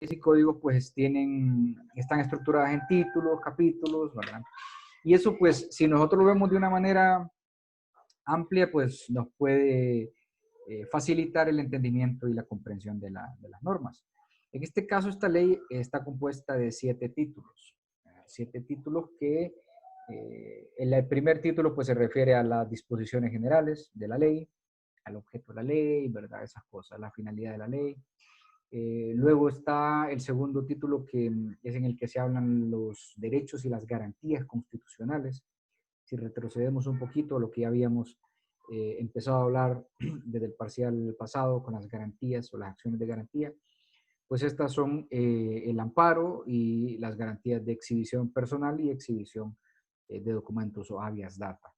y códigos pues están estructuradas en títulos, capítulos, ¿verdad? Y eso pues si nosotros lo vemos de una manera amplia pues nos puede facilitar el entendimiento y la comprensión de las normas. En este caso esta ley está compuesta de 7 títulos. 7 títulos que el primer título pues se refiere a las disposiciones generales de la ley, al objeto de la ley, ¿verdad? Esas cosas, la finalidad de la ley. Luego está el segundo título que es en el que se hablan los derechos y las garantías constitucionales. Si retrocedemos un poquito a lo que ya habíamos empezado a hablar desde el parcial pasado con las garantías o las acciones de garantía, pues estas son el amparo y las garantías de exhibición personal y exhibición de documentos o habeas data.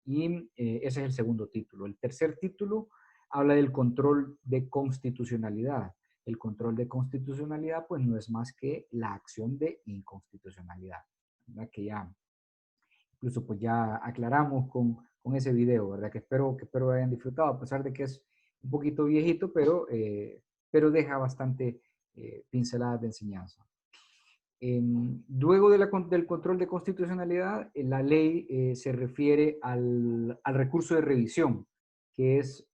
Y ese es el segundo título. El tercer título habla del control de constitucionalidad. El control de constitucionalidad pues no es más que la acción de inconstitucionalidad, ¿verdad? Que ya, incluso pues ya aclaramos con ese video, ¿verdad? Que espero hayan disfrutado, a pesar de que es un poquito viejito, pero deja bastante pinceladas de enseñanza. Luego del control de constitucionalidad, la ley se refiere al recurso de revisión, que es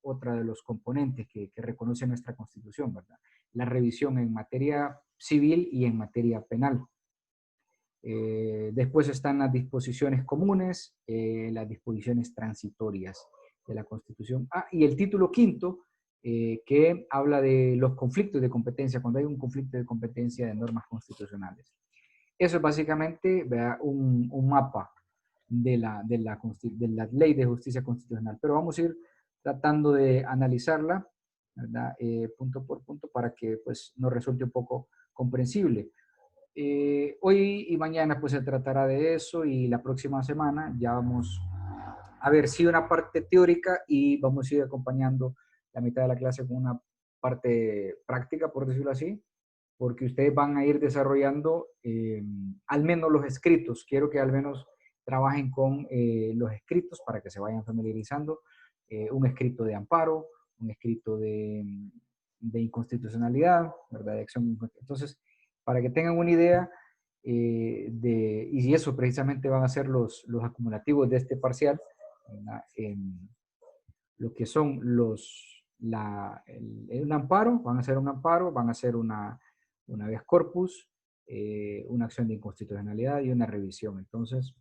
otra de los componentes que reconoce nuestra Constitución, ¿verdad? La revisión en materia civil y en materia penal. Después están las disposiciones comunes, las disposiciones transitorias de la Constitución. Y el título quinto, que habla de los conflictos de competencia, cuando hay un conflicto de competencia de normas constitucionales. Eso es básicamente, ¿verdad?, un mapa de la ley de justicia constitucional. Pero vamos a ir tratando de analizarla, ¿verdad?, punto por punto para que pues, nos resulte un poco comprensible. Hoy y mañana pues se tratará de eso y la próxima semana ya vamos a ver si una parte teórica y vamos a ir acompañando la mitad de la clase con una parte práctica, por decirlo así, porque ustedes van a ir desarrollando al menos los escritos. Quiero que al menos trabajen con los escritos para que se vayan familiarizando. Un escrito de amparo, un escrito de inconstitucionalidad, ¿verdad? De acción. Entonces, para que tengan una idea y si eso precisamente van a ser los acumulativos de este parcial, lo que son un amparo, van a ser un amparo, van a ser una habeas corpus, una acción de inconstitucionalidad y una revisión. Entonces,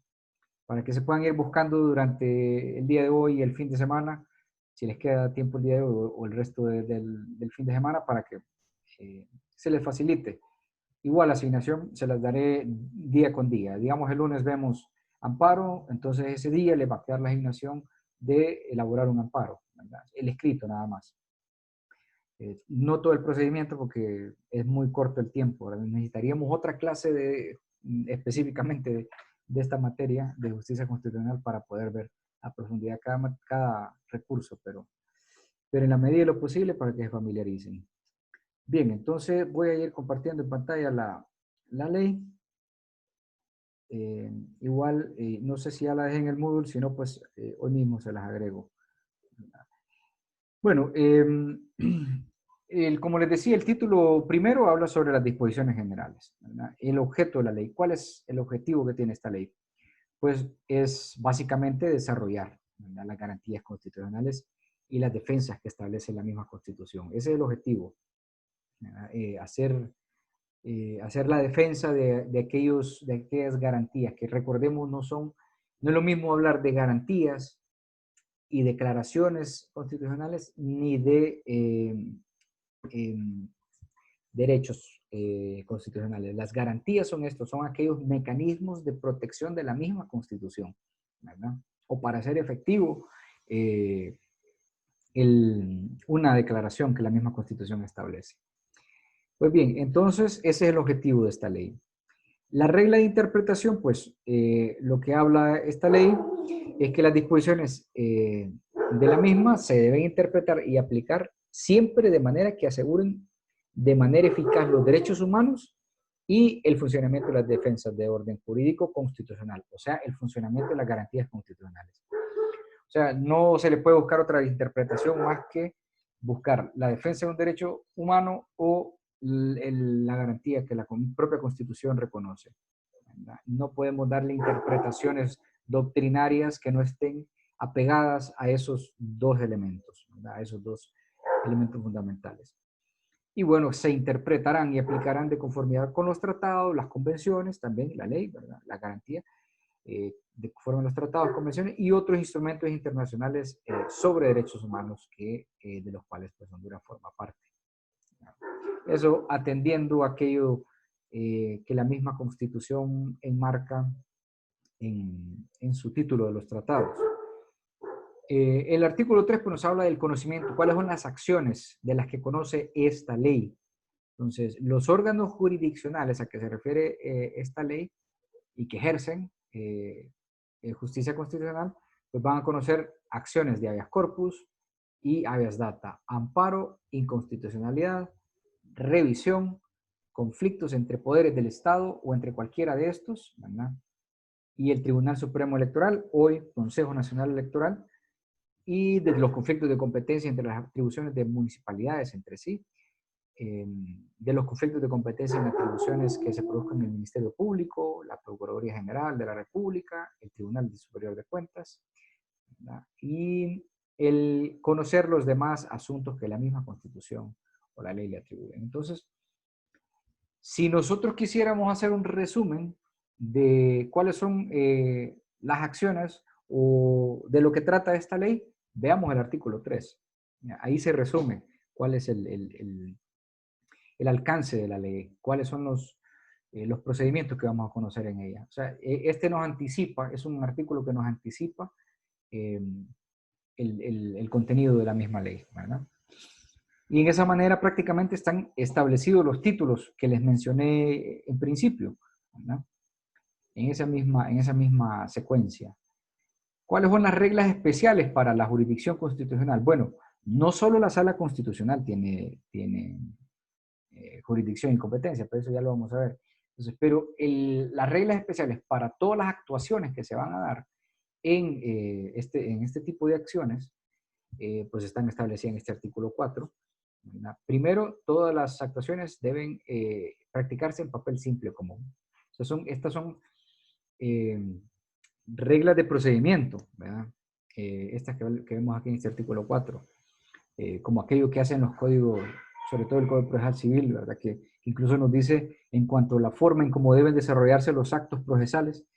para que se puedan ir buscando durante el día de hoy y el fin de semana, si les queda tiempo el día de hoy o el resto del fin de semana, para que se les facilite. Igual la asignación se las daré día con día. Digamos, el lunes vemos amparo, entonces ese día le va a quedar la asignación de elaborar un amparo, ¿verdad? El escrito nada más. No todo el procedimiento porque es muy corto el tiempo, ¿verdad? Necesitaríamos otra clase específicamente de esta materia de justicia constitucional para poder ver a profundidad cada recurso, pero en la medida de lo posible para que se familiaricen. Bien, entonces voy a ir compartiendo en pantalla la ley. Igual, no sé si ya la dejé en el Moodle, si no, pues hoy mismo se las agrego. Bueno, como les decía, el título primero habla sobre las disposiciones generales, ¿verdad? El objeto de la ley. ¿Cuál es el objetivo que tiene esta ley? Pues es básicamente desarrollar, ¿verdad?, las garantías constitucionales y las defensas que establece la misma Constitución. Ese es el objetivo, hacer la defensa de aquellas garantías que, recordemos, no es lo mismo hablar de garantías y declaraciones constitucionales ni de derechos constitucionales. Las garantías son aquellos mecanismos de protección de la misma Constitución, ¿verdad? O para hacer efectivo una declaración que la misma Constitución establece. Pues bien, entonces ese es el objetivo de esta ley. La regla de interpretación, pues lo que habla esta ley es que las disposiciones de la misma se deben interpretar y aplicar siempre de manera que aseguren de manera eficaz los derechos humanos y el funcionamiento de las defensas de orden jurídico constitucional, o sea, el funcionamiento de las garantías constitucionales. O sea, no se le puede buscar otra interpretación más que buscar la defensa de un derecho humano o la garantía que la propia Constitución reconoce, ¿verdad? No podemos darle interpretaciones doctrinarias que no estén apegadas a esos dos elementos, ¿verdad? A esos dos elementos fundamentales. Y bueno, se interpretarán y aplicarán de conformidad con los tratados, las convenciones, también la ley, ¿verdad? La garantía, de conforme a los tratados, convenciones y otros instrumentos internacionales sobre derechos humanos de los cuales pues, Honduras forma parte. Eso atendiendo a aquello que la misma Constitución enmarca en su título de los tratados. El artículo 3 pues, nos habla del conocimiento, cuáles son las acciones de las que conoce esta ley. Entonces, los órganos jurisdiccionales a que se refiere esta ley y que ejercen justicia constitucional, pues van a conocer acciones de habeas corpus y habeas data, amparo, inconstitucionalidad, revisión, conflictos entre poderes del Estado o entre cualquiera de estos, ¿verdad? Y el Tribunal Supremo Electoral, hoy Consejo Nacional Electoral, y de los conflictos de competencia entre las atribuciones de municipalidades entre sí, de los conflictos de competencia en atribuciones que se produzcan en el Ministerio Público, la Procuraduría General de la República, el Tribunal Superior de Cuentas, ¿verdad? Y el conocer los demás asuntos que la misma Constitución o la ley le atribuyen. Entonces, si nosotros quisiéramos hacer un resumen de cuáles son las acciones o de lo que trata esta ley, veamos el artículo 3. Ahí se resume cuál es el alcance de la ley, cuáles son los procedimientos que vamos a conocer en ella. O sea, este nos anticipa, es un artículo que nos anticipa eh, el contenido de la misma ley, ¿verdad? Y en esa manera prácticamente están establecidos los títulos que les mencioné en principio, ¿verdad? En esa misma secuencia. ¿Cuáles son las reglas especiales para la jurisdicción constitucional? Bueno, no solo la Sala Constitucional tiene jurisdicción y competencia, pero eso ya lo vamos a ver. Entonces, pero las reglas especiales para todas las actuaciones que se van a dar en este tipo de acciones, pues están establecidas en este artículo 4. Primero, todas las actuaciones deben practicarse en papel simple común. O sea, estas son reglas de procedimiento, ¿verdad? Estas que vemos aquí en este artículo 4, como aquello que hacen los códigos, sobre todo el Código Procesal Civil, ¿verdad? Que incluso nos dice en cuanto a la forma en cómo deben desarrollarse los actos procesales,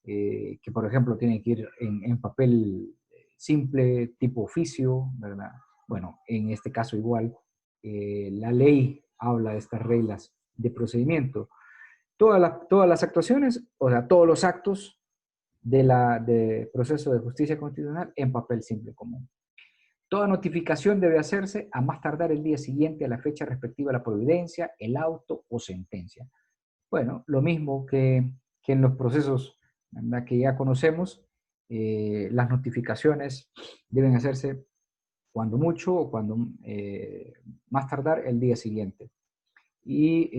que por ejemplo tienen que ir en papel simple, tipo oficio, ¿verdad? Bueno, en este caso igual, la ley habla de estas reglas de procedimiento. Todas las actuaciones, o sea, todos los actos de proceso de justicia constitucional en papel simple común. Toda notificación debe hacerse a más tardar el día siguiente a la fecha respectiva de la providencia, el auto o sentencia. Bueno, lo mismo que en los procesos, ¿verdad?, que ya conocemos, las notificaciones deben hacerse cuando mucho o cuando más tardar el día siguiente. Y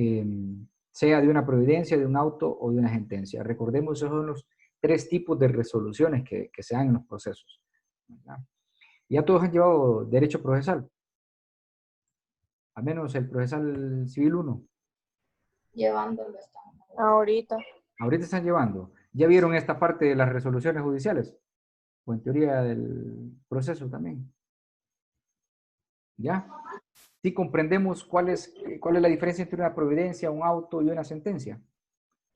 sea de una providencia, de un auto o de una sentencia. Recordemos, esos son los tres tipos de resoluciones que se dan en los procesos, ¿verdad? Ya todos han llevado derecho procesal, al menos el procesal civil 1. Llevándolo estamos. Ahorita. Ahorita están llevando. ¿Ya vieron esta parte de las resoluciones judiciales? O en teoría del proceso también. ¿Ya? Sí comprendemos cuál es la diferencia entre una providencia, un auto y una sentencia.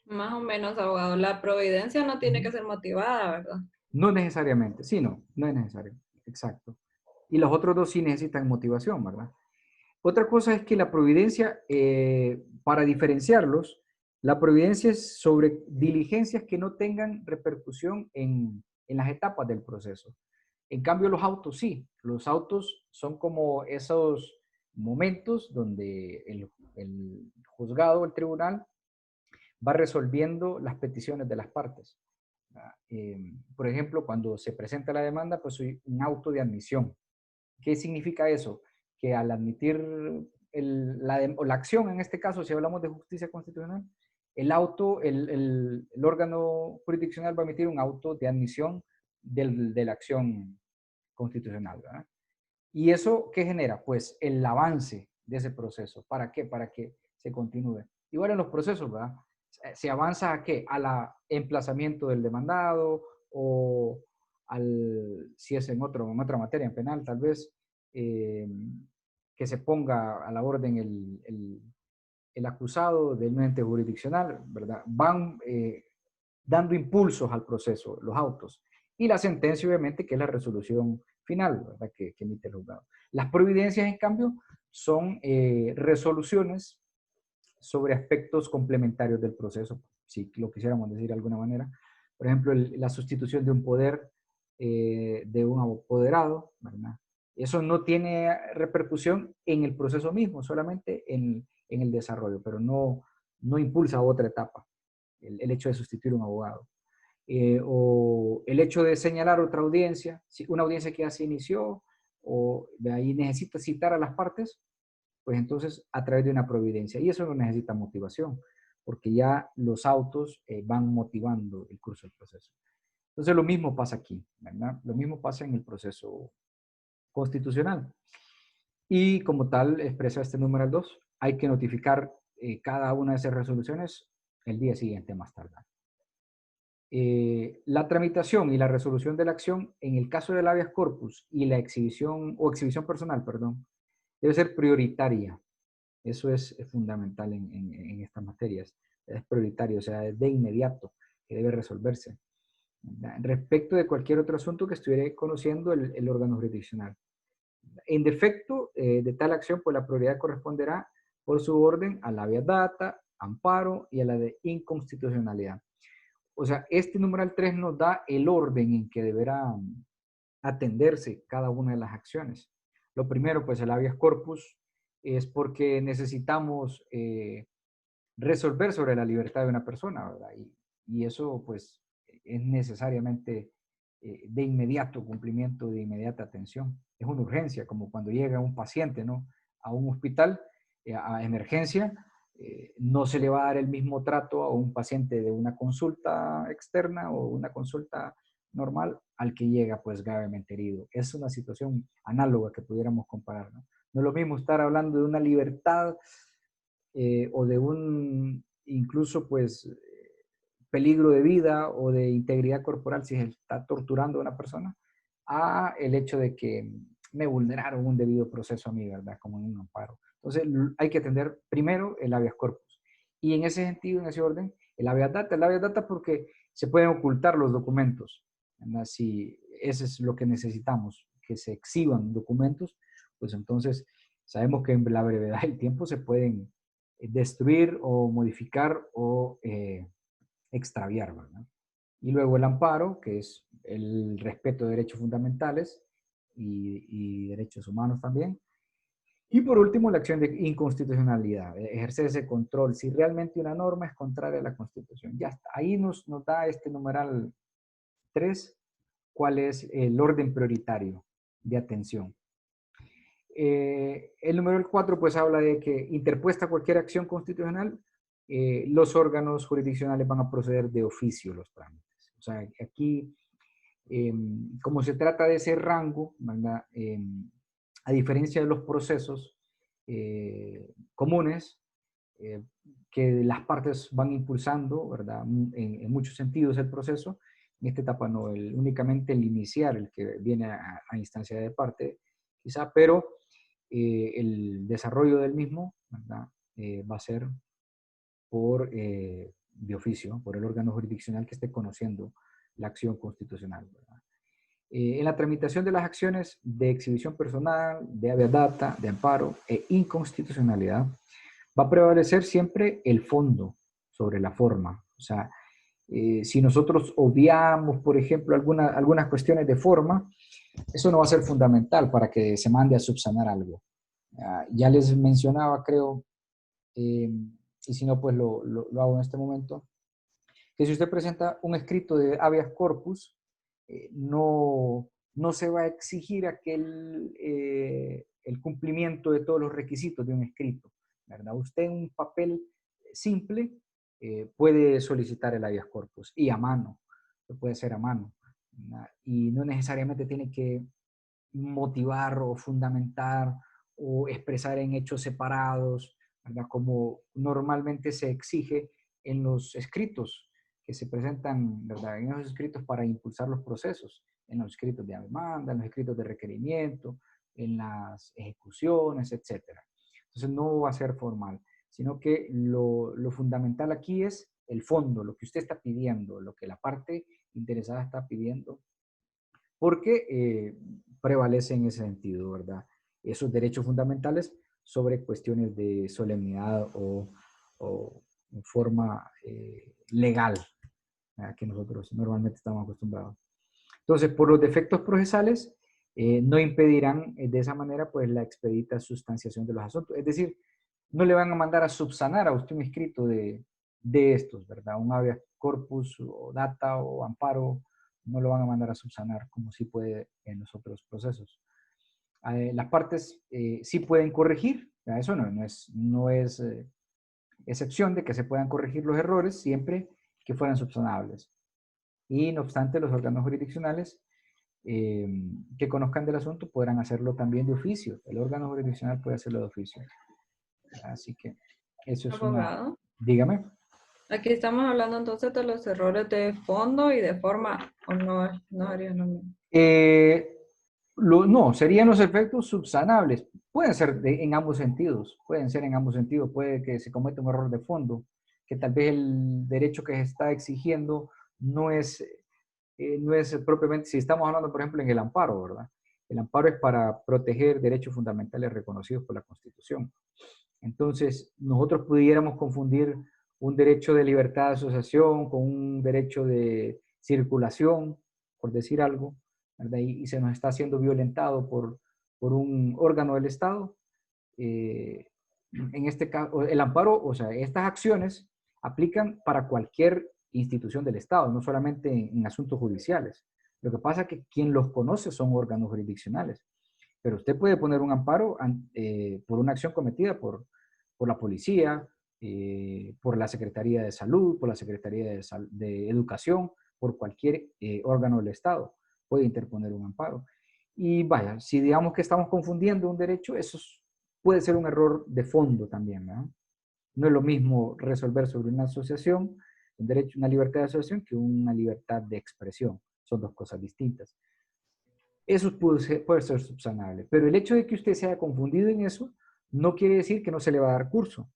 Más o menos, abogado. La providencia no tiene que ser motivada, ¿verdad? No necesariamente. Sí, no es necesario. Exacto. Y los otros dos sí necesitan motivación, ¿verdad? Otra cosa es que la providencia, para diferenciarlos, la providencia es sobre diligencias que no tengan repercusión en las etapas del proceso. En cambio, los autos sí. Los autos son como esos momentos donde el juzgado, el tribunal, va resolviendo las peticiones de las partes. Por ejemplo, cuando se presenta la demanda, pues hay un auto de admisión. ¿Qué significa eso? Que al admitir la acción, en este caso, si hablamos de justicia constitucional, el órgano jurisdiccional va a emitir un auto de admisión de la acción constitucional, ¿verdad? ¿Y eso qué genera? Pues el avance de ese proceso. ¿Para qué? Para que se continúe. Igual en los procesos, ¿verdad? ¿Se avanza a qué? A la emplazamiento del demandado o si es en otra materia, en penal, tal vez, que se ponga a la orden el acusado del ente jurisdiccional, ¿verdad? Van dando impulsos al proceso, los autos. Y la sentencia, obviamente, que es la resolución final, ¿verdad? Que emite el juzgado. Las providencias, en cambio, son resoluciones sobre aspectos complementarios del proceso, si lo quisiéramos decir de alguna manera. Por ejemplo, la sustitución de un poder de un apoderado, ¿verdad? Eso no tiene repercusión en el proceso mismo, solamente en el desarrollo, pero no impulsa a otra etapa, el hecho de sustituir un abogado. O el hecho de señalar otra audiencia, si una audiencia que ya se inició, o de ahí necesita citar a las partes, pues entonces a través de una providencia. Y eso no necesita motivación, porque ya los autos van motivando el curso del proceso. Entonces lo mismo pasa aquí, ¿verdad? Lo mismo pasa en el proceso constitucional. Y como tal, expresa este numeral 2, hay que notificar cada una de esas resoluciones el día siguiente más tardar. La tramitación y la resolución de la acción en el caso del habeas corpus y la exhibición personal, perdón, debe ser prioritaria. Eso es fundamental en estas materias. Es prioritario, o sea, es de inmediato que debe resolverse. Respecto de cualquier otro asunto que estuviera conociendo el órgano jurisdiccional. En defecto de tal acción, pues la prioridad corresponderá por su orden a la habeas data, amparo y a la de inconstitucionalidad. O sea, este numeral 3 nos da el orden en que deberá atenderse cada una de las acciones. Lo primero, pues el habeas corpus es porque necesitamos resolver sobre la libertad de una persona, ¿verdad? Y eso, pues, es necesariamente de inmediato cumplimiento, de inmediata atención. Es una urgencia, como cuando llega un paciente, ¿no? A un hospital, a emergencia, no se le va a dar el mismo trato a un paciente de una consulta externa o una consulta normal al que llega pues gravemente herido. Es una situación análoga que pudiéramos comparar, ¿no? No es lo mismo estar hablando de una libertad o de un incluso pues peligro de vida o de integridad corporal si se está torturando a una persona, a el hecho de que me vulneraron un debido proceso a mí, ¿verdad? Como en un amparo. Entonces hay que atender primero el habeas corpus. Y en ese sentido, en ese orden, el habeas data porque se pueden ocultar los documentos, ¿verdad? Si eso es lo que necesitamos, que se exhiban documentos, pues entonces sabemos que en la brevedad del tiempo se pueden destruir o modificar o extraviar, ¿verdad? Y luego el amparo, que es el respeto de derechos fundamentales y derechos humanos también. Y por último, la acción de inconstitucionalidad, ejercer ese control, si realmente una norma es contraria a la Constitución. Ya está, ahí nos da este numeral 3, cuál es el orden prioritario de atención. El número 4 pues habla de que interpuesta cualquier acción constitucional, los órganos jurisdiccionales van a proceder de oficio los trámites. O sea, aquí, como se trata de ese rango, ¿verdad? A diferencia de los procesos comunes, que las partes van impulsando, ¿verdad? En muchos sentidos el proceso, en esta etapa no, únicamente el iniciar, el que viene a instancia de parte, quizá, pero el desarrollo del mismo, ¿verdad? Va a ser por de oficio, por el órgano jurisdiccional que esté conociendo la acción constitucional, ¿verdad? En la tramitación de las acciones de exhibición personal, de habeas data, de amparo e inconstitucionalidad, va a prevalecer siempre el fondo sobre la forma. O sea, si nosotros obviamos, por ejemplo, algunas cuestiones de forma, eso no va a ser fundamental para que se mande a subsanar algo. Ya les mencionaba, creo, y si no, pues lo hago en este momento, que si usted presenta un escrito de habeas corpus, no se va a exigir el cumplimiento de todos los requisitos de un escrito, ¿verdad? Usted en un papel simple puede solicitar el habeas corpus y a mano, lo puede hacer a mano, ¿verdad? Y no necesariamente tiene que motivar o fundamentar o expresar en hechos separados, ¿verdad? Como normalmente se exige en los escritos que se presentan, ¿verdad? En los escritos para impulsar los procesos, en los escritos de demanda, en los escritos de requerimiento, en las ejecuciones, etcétera. Entonces no va a ser formal, sino que lo fundamental aquí es el fondo, lo que usted está pidiendo, lo que la parte interesada está pidiendo, porque prevalece en ese sentido, ¿verdad? Esos derechos fundamentales sobre cuestiones de solemnidad o forma legal, ¿verdad? Que nosotros normalmente estamos acostumbrados. Entonces, por los defectos procesales, no impedirán de esa manera pues la expedita sustanciación de los asuntos. Es decir, no le van a mandar a subsanar a usted un escrito de estos, ¿verdad? Un habeas corpus o data o amparo, no lo van a mandar a subsanar como sí puede en los otros procesos. Las partes sí pueden corregir, ¿verdad? Eso no es excepción de que se puedan corregir los errores siempre que fueran subsanables. Y no obstante, los órganos jurisdiccionales que conozcan del asunto podrán hacerlo también de oficio. El órgano jurisdiccional puede hacerlo de oficio. Así que eso es una... Abogado. Dígame. Aquí estamos hablando entonces de los errores de fondo y de forma, o no, no haría lo mismo. No, serían los efectos subsanables. Pueden ser en ambos sentidos. Pueden ser en ambos sentidos. Puede que se cometa un error de fondo, que tal vez el derecho que se está exigiendo no es propiamente, si estamos hablando, por ejemplo, en el amparo, ¿verdad? El amparo es para proteger derechos fundamentales reconocidos por la Constitución. Entonces, nosotros pudiéramos confundir un derecho de libertad de asociación con un derecho de circulación, por decir algo, ¿verdad? Y se nos está siendo violentado por un órgano del Estado. En este caso, el amparo, o sea, estas acciones aplican para cualquier institución del Estado, no solamente en asuntos judiciales. Lo que pasa es que quien los conoce son órganos jurisdiccionales. Pero usted puede poner un amparo por una acción cometida por la policía, por la Secretaría de Salud, por la Secretaría de Educación, por cualquier órgano del Estado. Puede interponer un amparo. Y vaya, si digamos que estamos confundiendo un derecho, puede ser un error de fondo también, ¿no? No es lo mismo resolver sobre una asociación, un derecho, una libertad de asociación, que una libertad de expresión. Son dos cosas distintas. Eso puede ser subsanable. Pero el hecho de que usted se haya confundido en eso no quiere decir que no se le va a dar curso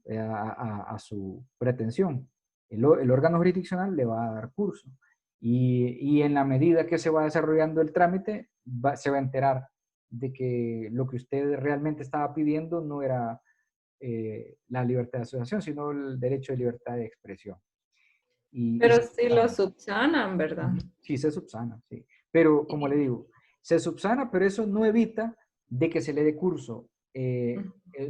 a su pretensión. El órgano jurisdiccional le va a dar curso. Y en la medida que se va desarrollando el trámite, se va a enterar de que lo que usted realmente estaba pidiendo no era la libertad de asociación, sino el derecho de libertad de expresión. Y Pero se sí lo subsana. subsanan, ¿verdad? Sí, se subsana, sí. Pero, como le digo, se subsana, pero eso no evita de que se le dé curso.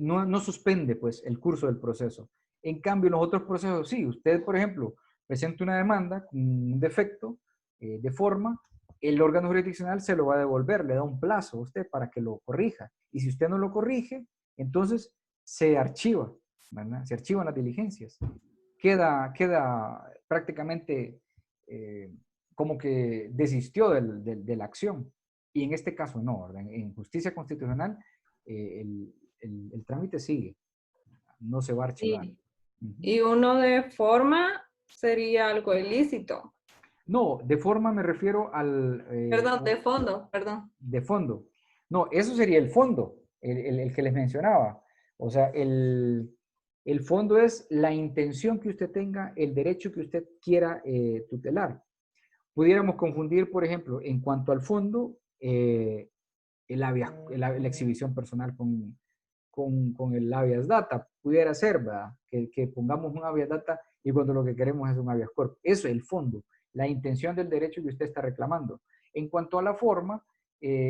No suspende, pues, el curso del proceso. En cambio, en los otros procesos, sí. Usted, por ejemplo, presenta una demanda con un defecto de forma, el órgano jurisdiccional se lo va a devolver, le da un plazo a usted para que lo corrija. Y si usted no lo corrige, entonces se archiva, ¿verdad? Se archivan las diligencias. Queda prácticamente como que desistió de la acción. Y en este caso no, ¿verdad? En justicia constitucional el trámite sigue, no se va a archivar. Y, Ujú. y uno de forma sería algo ilícito. No, de forma me refiero Perdón, de fondo, perdón. de fondo. No, eso sería el fondo, el que les mencionaba. O sea, el fondo es la intención que usted tenga, el derecho que usted quiera tutelar. Pudiéramos confundir, por ejemplo, en cuanto al fondo, la exhibición personal con el habeas data. Pudiera ser, ¿verdad? Que pongamos un habeas data y cuando lo que queremos es un habeas corpus. Eso es el fondo, la intención del derecho que usted está reclamando. En cuanto a la forma,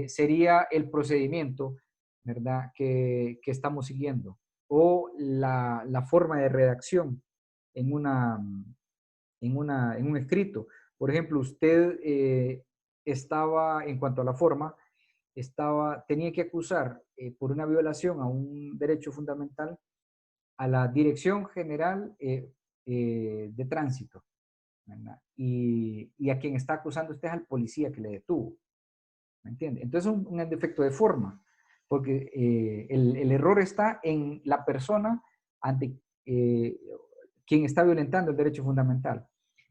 sería el procedimiento, ¿verdad? Que estamos siguiendo o la forma de redacción en en un escrito. Por ejemplo, usted estaba, en cuanto a la forma, tenía que acusar por una violación a un derecho fundamental a la Dirección General de Tránsito, ¿verdad? Y a quien está acusando usted es al policía que le detuvo, ¿me entiende? Entonces un defecto de forma, porque el error está en la persona ante quien está violentando el derecho fundamental.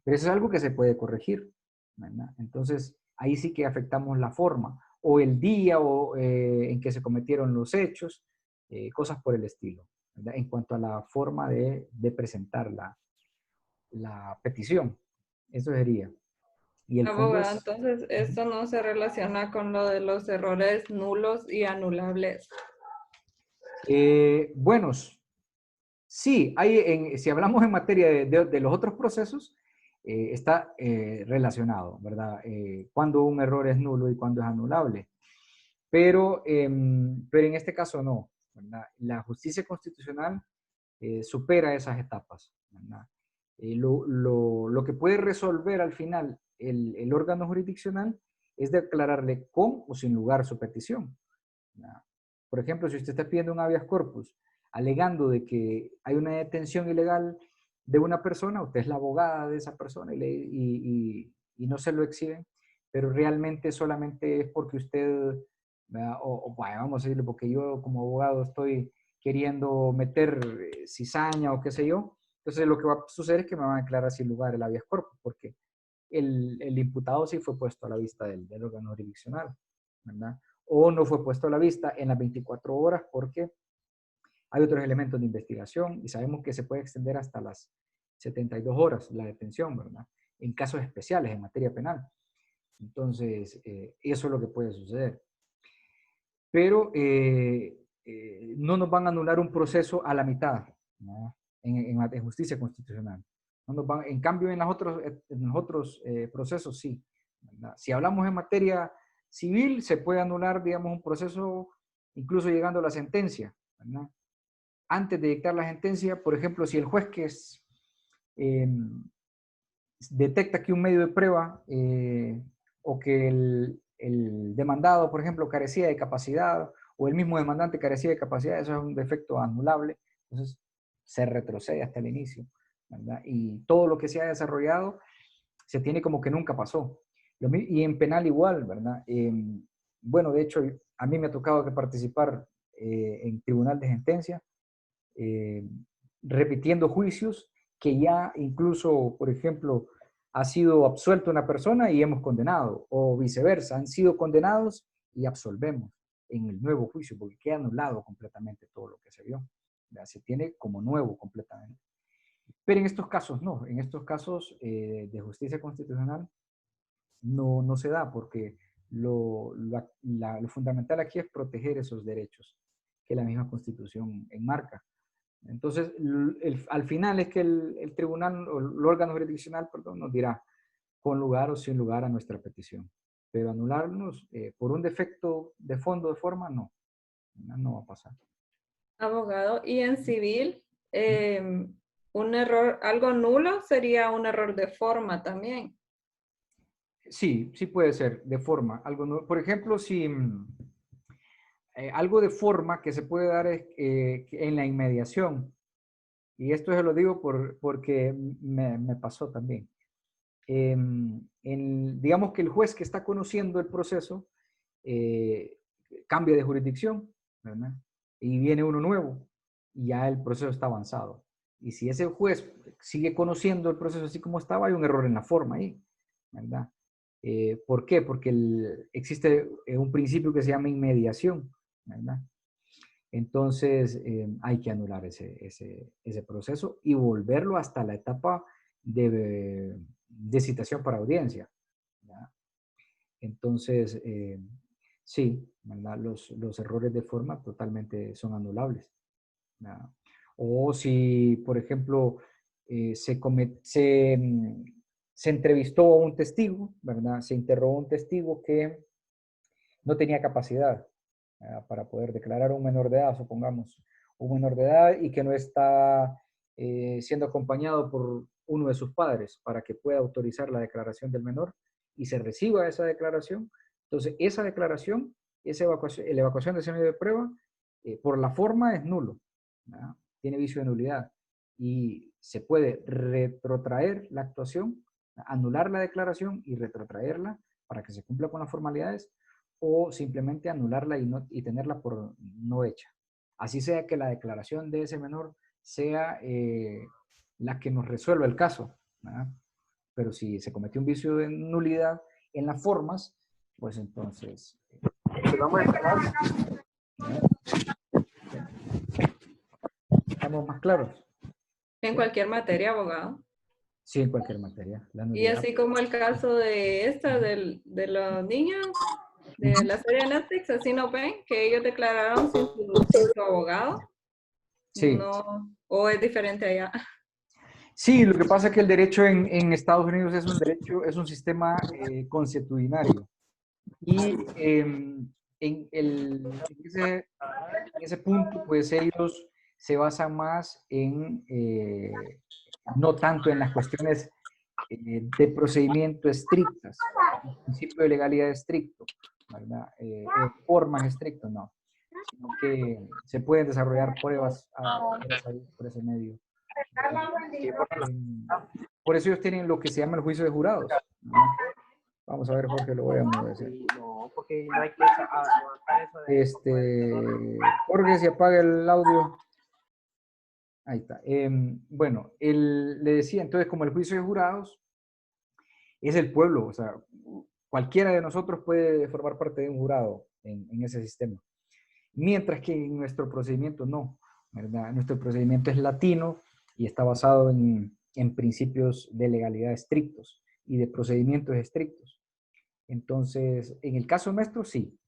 Pero eso es algo que se puede corregir, ¿verdad? Entonces, ahí sí que afectamos la forma, o el día o, en que se cometieron los hechos, cosas por el estilo, ¿verdad? En cuanto a la forma de presentar la petición. Eso sería. Y el fondo Abogado, es... entonces esto no se relaciona con lo de los errores nulos y anulables. buenos. Sí, si hablamos en materia de los otros procesos, está relacionado, ¿verdad? Cuando un error es nulo y cuando es anulable. Pero en este caso no, ¿verdad? La justicia constitucional supera esas etapas, ¿verdad? Lo que puede resolver al final el órgano jurisdiccional es declararle con o sin lugar su petición, ¿verdad? Por ejemplo, si usted está pidiendo un habeas corpus alegando de que hay una detención ilegal de una persona, usted es la abogada de esa persona y no se lo exhiben, pero realmente solamente es porque usted, ¿verdad? Bueno, vamos a decirle, porque yo como abogado estoy queriendo meter cizaña o qué sé yo, entonces lo que va a suceder es que me van a declarar sin lugar el habeas corpus, porque el imputado sí fue puesto a la vista del órgano jurisdiccional, ¿verdad? O no fue puesto a la vista en las 24 horas porque hay otros elementos de investigación y sabemos que se puede extender hasta las 72 horas la detención, ¿verdad? En casos especiales, en materia penal. Entonces, eso es lo que puede suceder. Pero no nos van a anular un proceso a la mitad, ¿no? En justicia constitucional. No nos van, en cambio, en los otros procesos sí, ¿verdad? Si hablamos en materia civil, se puede anular, digamos, un proceso incluso llegando a la sentencia, ¿verdad? Antes de dictar la sentencia, por ejemplo, si el juez eh, detecta que un medio de prueba o que el demandado, por ejemplo, carecía de capacidad o el mismo demandante carecía de capacidad, eso es un defecto anulable, entonces se retrocede hasta el inicio, ¿verdad? Y todo lo que se ha desarrollado se tiene como que nunca pasó. Y en penal igual, ¿verdad? Bueno, de hecho, a mí me ha tocado que participar en tribunal de sentencia, eh, repitiendo juicios que ya incluso, por ejemplo, ha sido absuelto una persona y hemos condenado, o viceversa, han sido condenados y absolvemos en el nuevo juicio, porque queda anulado completamente todo lo que se vio. ¿Verdad? Se tiene como nuevo completamente. Pero en estos casos no, en estos casos de justicia constitucional no se da, porque lo fundamental aquí es proteger esos derechos que la misma Constitución enmarca. Entonces, al final es que el tribunal o el órgano jurisdiccional, perdón, nos dirá con lugar o sin lugar a nuestra petición. Pero anularnos por un defecto de fondo, de forma, no va a pasar. Abogado, y en civil, un error, algo nulo sería un error de forma también. Sí, sí puede ser de forma. Por ejemplo, si algo de forma que se puede dar es en la inmediación, y esto se lo digo porque me pasó también. Digamos que el juez que está conociendo el proceso eh, cambia de jurisdicción, ¿verdad? Y viene uno nuevo y ya el proceso está avanzado. Y si ese juez sigue conociendo el proceso así como estaba, hay un error en la forma ahí, ¿verdad? ¿Por qué? Porque existe un principio que se llama inmediación, ¿verdad? Entonces hay que anular ese proceso y volverlo hasta la etapa de citación para audiencia, ¿verdad? Entonces, sí, ¿verdad? Los errores de forma totalmente son anulables, ¿verdad? O si, por ejemplo, se entrevistó a un testigo, ¿verdad? Se interrogó a un testigo que no tenía capacidad, ¿verdad? Para poder declarar a un menor de edad, supongamos, un menor de edad y que no está siendo acompañado por uno de sus padres para que pueda autorizar la declaración del menor y se reciba esa declaración. Entonces, esa declaración, la evacuación de ese medio de prueba, por la forma es nulo, ¿verdad? Tiene vicio de nulidad y se puede retrotraer la actuación, anular la declaración y retrotraerla para que se cumpla con las formalidades, o simplemente anularla y tenerla por no hecha. Así sea que la declaración de ese menor sea la que nos resuelva el caso, ¿verdad? Pero si se cometió un vicio de nulidad en las formas, pues entonces estamos más claros. En cualquier materia, abogado. Sí, en cualquier materia. La Y nulidad. así como el caso de de los niños de la serie Netflix, así no ven que ellos declararon sin su abogado. Sí. No, o es diferente allá. Sí, lo que pasa es que el derecho en Estados Unidos es un derecho, es un sistema consuetudinario. Y en ese punto, pues ellos se basan más en, no tanto en las cuestiones de procedimiento estrictas, el principio de legalidad estricto, ¿verdad? O formas estrictas, no, sino que se pueden desarrollar pruebas por ese medio. Por eso ellos tienen lo que se llama el juicio de jurados, ¿no? Vamos a ver, Jorge, lo voy a amodecer. No, porque no hay que aguantar eso de... Jorge, si apaga el audio. Ahí está. Bueno, le decía, entonces, como el juicio de jurados es el pueblo, o sea, cualquiera de nosotros puede formar parte de un jurado en ese sistema. Mientras que en nuestro procedimiento no, ¿verdad? Nuestro procedimiento es latino y está basado en principios de legalidad estrictos y de procedimientos estrictos. Entonces, en el caso nuestro, sí.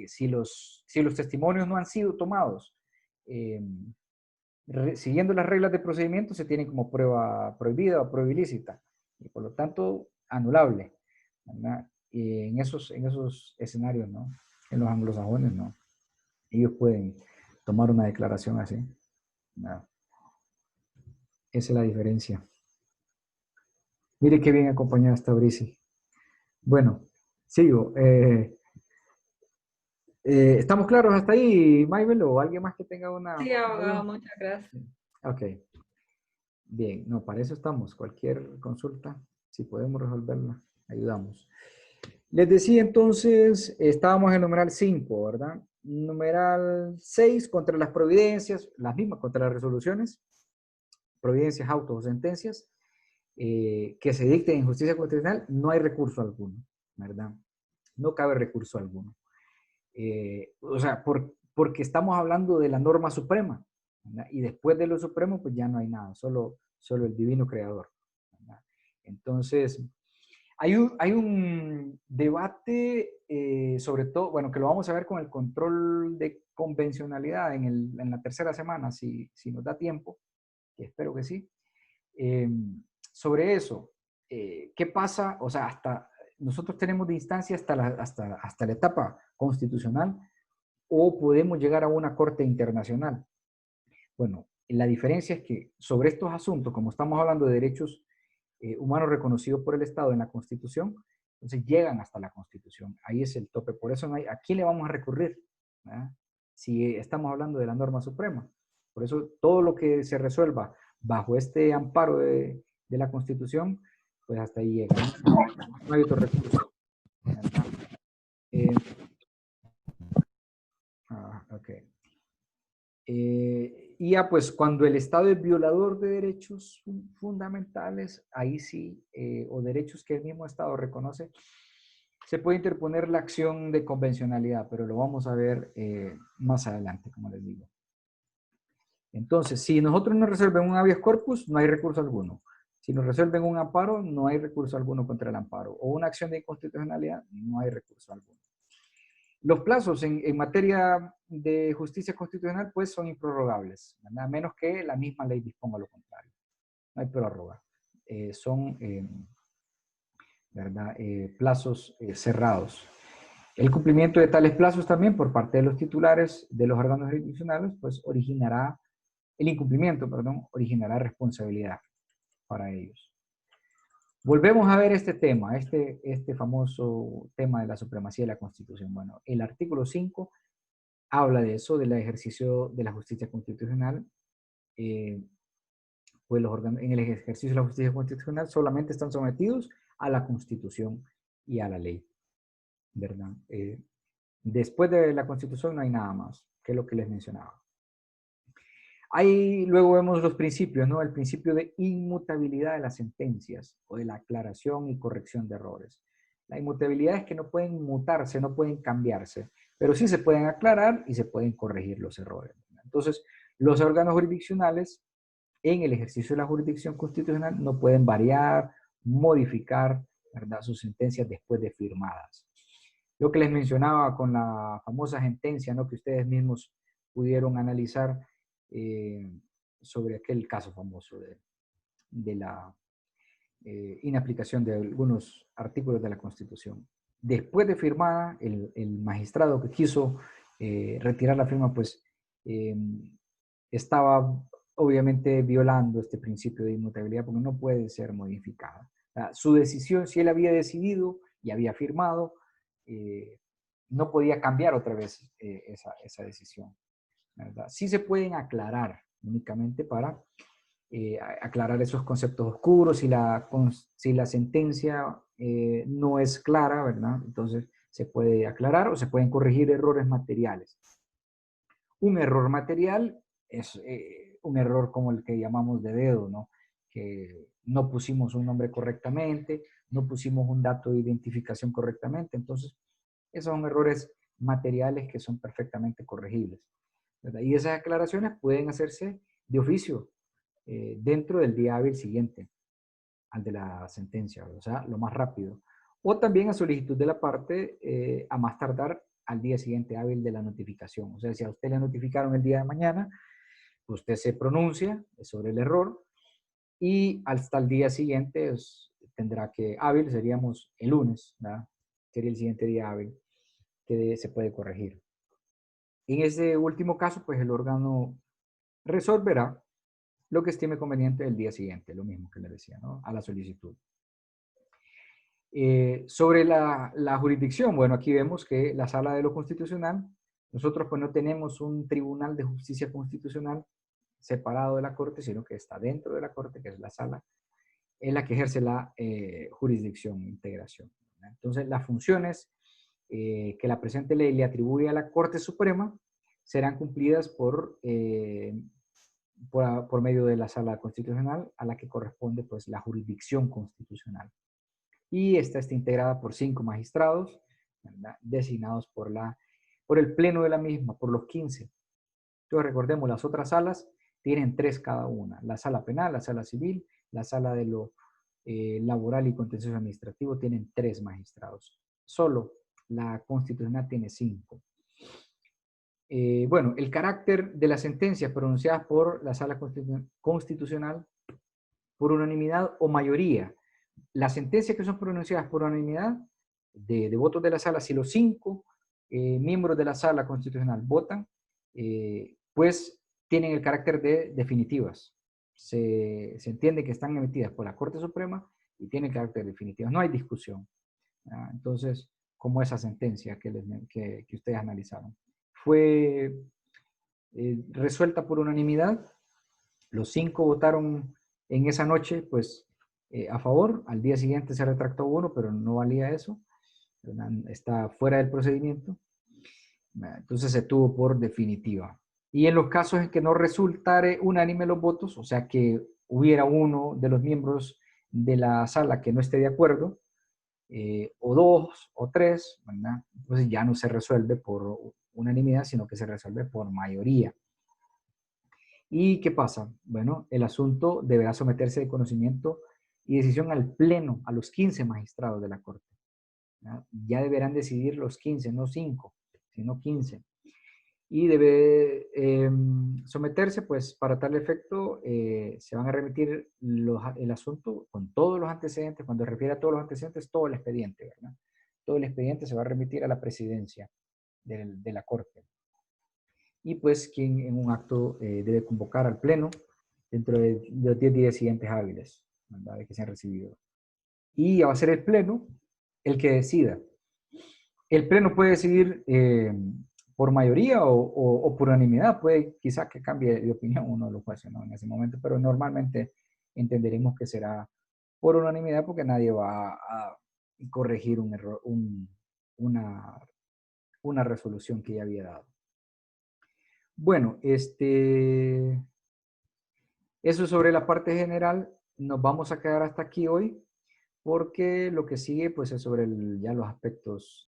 Si los testimonios no han sido tomados siguiendo las reglas de procedimiento, se tienen como prueba prohibida o prueba ilícita. Y por lo tanto, anulable. ¿Verdad? En esos escenarios, ¿no? En los anglosajones, no. Ellos pueden tomar una declaración así. ¿No? Esa es la diferencia. Mire qué bien acompañada está Brici. Bueno, sigo. ¿Estamos claros hasta ahí, Maybel, o alguien más que tenga una... Sí, abogado, muchas gracias. Ok. Bien, no, para eso estamos. Cualquier consulta, si podemos resolverla, ayudamos. Les decía entonces, estábamos en el numeral 5, ¿verdad? Numeral 6, contra las providencias, las mismas, contra las resoluciones, providencias, autos o sentencias, que se dicten en justicia constitucional, no hay recurso alguno, ¿verdad? No cabe recurso alguno. O sea, porque estamos hablando de la norma suprema, ¿verdad? Y después de lo supremo, pues ya no hay nada, solo el divino creador, ¿verdad? Entonces, hay un debate, sobre todo, bueno, que lo vamos a ver con el control de convencionalidad en la tercera semana, si nos da tiempo, que espero que sí, sobre eso. ¿Qué pasa? O sea, nosotros tenemos de instancia hasta la etapa constitucional o podemos llegar a una corte internacional. Bueno, la diferencia es que sobre estos asuntos, como estamos hablando de derechos humanos reconocidos por el Estado en la Constitución, entonces llegan hasta la Constitución. Ahí es el tope. Por eso no hay, ¿a quién le vamos a recurrir? ¿Verdad? Si estamos hablando de la norma suprema. Por eso todo lo que se resuelva bajo este amparo de la Constitución, pues hasta ahí llega. No hay otro recurso. Ok. Y ya pues cuando el Estado es violador de derechos fundamentales, ahí sí, o derechos que el mismo Estado reconoce, se puede interponer la acción de convencionalidad, pero lo vamos a ver más adelante, como les digo. Entonces, si nosotros nos resuelven un habeas corpus, no hay recurso alguno. Si nos resuelven un amparo, no hay recurso alguno contra el amparo. O una acción de inconstitucionalidad, no hay recurso alguno. Los plazos en materia de justicia constitucional, pues, son improrrogables, ¿verdad? A menos que la misma ley disponga lo contrario. No hay prórroga. Son, ¿verdad? Plazos cerrados. El cumplimiento de tales plazos también por parte de los titulares de los órganos jurisdiccionales, pues, el incumplimiento, perdón, originará responsabilidad para ellos. Volvemos a ver este tema, este famoso tema de la supremacía de la Constitución. Bueno, el artículo 5 habla de eso, del ejercicio de la justicia constitucional. Pues en el ejercicio de la justicia constitucional solamente están sometidos a la Constitución y a la ley. ¿verdad? Después de la Constitución no hay nada más, que es lo que les mencionaba. Ahí luego vemos los principios, ¿no? El principio de inmutabilidad de las sentencias o de la aclaración y corrección de errores. La inmutabilidad es que no pueden mutarse, no pueden cambiarse, pero sí se pueden aclarar y se pueden corregir los errores. Entonces, los órganos jurisdiccionales en el ejercicio de la jurisdicción constitucional no pueden variar, modificar, ¿verdad?, sus sentencias después de firmadas. Lo que les mencionaba con la famosa sentencia, ¿no?, que ustedes mismos pudieron analizar sobre aquel caso famoso de la inaplicación de algunos artículos de la Constitución. Después de firmada, el magistrado que quiso retirar la firma, pues estaba obviamente violando este principio de inmutabilidad porque no puede ser modificada. Su decisión, si él había decidido y había firmado, no podía cambiar otra vez esa decisión, ¿verdad? Sí se pueden aclarar únicamente para aclarar esos conceptos oscuros. Si la sentencia no es clara, ¿verdad? Entonces se puede aclarar o se pueden corregir errores materiales. Un error material es un error como el que llamamos de dedo, ¿no? Que no pusimos un nombre correctamente, no pusimos un dato de identificación correctamente. Entonces, esos son errores materiales que son perfectamente corregibles, ¿verdad? Y esas aclaraciones pueden hacerse de oficio dentro del día hábil siguiente al de la sentencia, o sea, lo más rápido. O también a solicitud de la parte, a más tardar al día siguiente hábil de la notificación. O sea, si a usted le notificaron el día de mañana, usted se pronuncia sobre el error y hasta el día siguiente tendrá que, hábil seríamos el lunes, ¿verdad? Sería el siguiente día hábil que se puede corregir. En ese último caso, pues el órgano resolverá lo que estime conveniente el día siguiente, lo mismo que le decía, ¿no?, a la solicitud. Sobre la jurisdicción, bueno, aquí vemos que la Sala de lo Constitucional, nosotros pues no tenemos un Tribunal de Justicia Constitucional separado de la Corte, sino que está dentro de la Corte, que es la Sala, en la que ejerce la jurisdicción, integración. Entonces, las funciones que la presente ley le atribuye a la Corte Suprema serán cumplidas por medio de la Sala Constitucional, a la que corresponde pues la jurisdicción constitucional. Y esta está integrada por 5 magistrados, ¿verdad?, designados por el pleno de la misma, por los 15. Entonces recordemos, las otras salas tienen 3 cada una: la sala penal, la sala civil, la sala de lo laboral y contencioso administrativo tienen 3 magistrados. Solo la constitucional tiene 5. Bueno, el carácter de las sentencias pronunciadas por la Sala Constitucional por unanimidad o mayoría. Las sentencias que son pronunciadas por unanimidad de votos de la sala, si los 5 miembros de la Sala Constitucional votan, pues tienen el carácter de definitivas. Se entiende que están emitidas por la Corte Suprema y tienen carácter definitivo. No hay discusión. Entonces, como esa sentencia que ustedes analizaron fue resuelta por unanimidad, los 5 votaron en esa noche, pues, a favor. Al día siguiente se retractó uno, pero no valía eso, está fuera del procedimiento. Entonces se tuvo por definitiva. Y en los casos en que no resultare unánime los votos, o sea que hubiera uno de los miembros de la sala que no esté de acuerdo, o 2 o 3, ¿verdad?, entonces ya no se resuelve por unanimidad, sino que se resuelve por mayoría. ¿Y qué pasa? Bueno, el asunto deberá someterse de conocimiento y decisión al pleno, a los 15 magistrados de la Corte. Ya deberán decidir los 15, no 5, sino 15. Y debe someterse, pues, para tal efecto, se van a remitir el asunto con todos los antecedentes. Cuando refiere a todos los antecedentes, todo el expediente, ¿verdad? Todo el expediente se va a remitir a la presidencia de la Corte. Y pues quien en un acto debe convocar al pleno dentro de los 10 días siguientes hábiles, ¿verdad?, de que se han recibido. Y va a ser el pleno el que decida. El pleno puede decidir por mayoría o por unanimidad. Puede quizás que cambie de opinión uno de los jueces, ¿no?, en ese momento, pero normalmente entenderemos que será por unanimidad porque nadie va a corregir un error, una resolución que ya había dado. Bueno, eso sobre la parte general. Nos vamos a quedar hasta aquí hoy, porque lo que sigue pues es sobre ya los aspectos